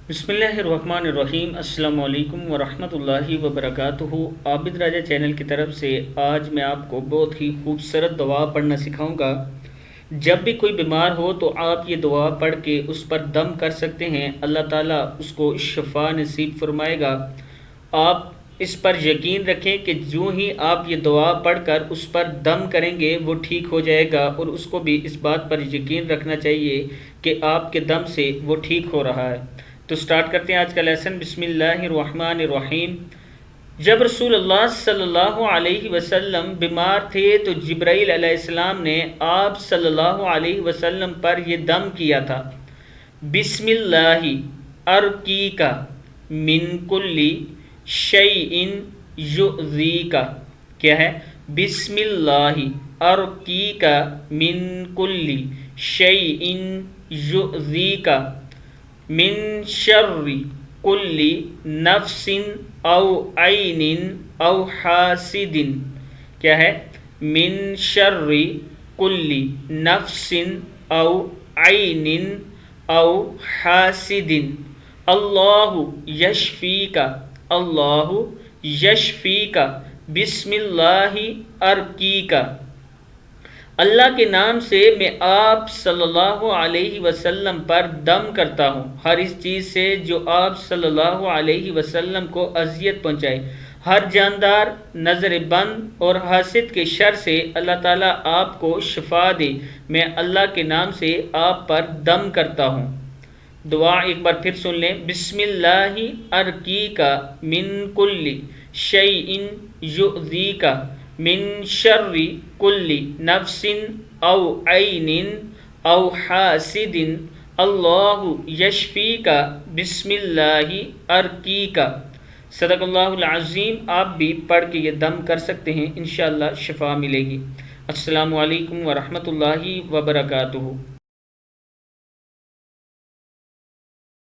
بسم اللہ الرحمن الرحیم۔ السلام علیکم ورحمۃ اللہ وبرکاتہ۔ عابد راجہ چینل کی طرف سے آج میں آپ کو بہت ہی خوبصورت دعا پڑھنا سکھاؤں گا۔ جب بھی کوئی بیمار ہو تو آپ یہ دعا پڑھ کے اس پر دم کر سکتے ہیں، اللہ تعالیٰ اس کو شفا نصیب فرمائے گا۔ آپ اس پر یقین رکھیں کہ جو ہی آپ یہ دعا پڑھ کر اس پر دم کریں گے وہ ٹھیک ہو جائے گا، اور اس کو بھی اس بات پر یقین رکھنا چاہیے کہ آپ کے دم سے وہ ٹھیک ہو رہا ہے۔ تو سٹارٹ کرتے ہیں آج کا لیسن۔ بسم اللہ الرحمن الرحیم۔ جب رسول اللہ صلی اللہ علیہ وسلم بیمار تھے تو جبرائیل علیہ السلام نے آپ صلی اللہ علیہ وسلم پر یہ دم کیا تھا: بسم اللہ ارقیک من کل شیء یؤذیک۔ کیا ہے؟ بسم اللہ ارقیک من کل شیء یؤذیک من شر کل نفس او عین او حاسد۔ کیا ہے؟ من شر کل نفس او عین او حاسد، اللہ یشفیک، اللہ یشفیک، بسم اللہ ارقیک۔ اللہ کے نام سے میں آپ صلی اللہ علیہ وسلم پر دم کرتا ہوں، ہر اس چیز سے جو آپ صلی اللہ علیہ وسلم کو اذیت پہنچائے، ہر جاندار، نظر بند اور حاسد کے شر سے اللہ تعالیٰ آپ کو شفا دے۔ میں اللہ کے نام سے آپ پر دم کرتا ہوں۔ دعا ایک بار پھر سن لیں۔ بسم اللہ ارقیک من کل شیء یؤذیک من شر کل نفس او عین او حاسد، اللہ یشفیک، بسم اللہ ارقیک۔ صدق اللہ العظیم۔ آپ بھی پڑھ کے یہ دم کر سکتے ہیں، انشاءاللہ شفا ملے گی۔ السلام علیکم ورحمۃ اللہ وبرکاتہ۔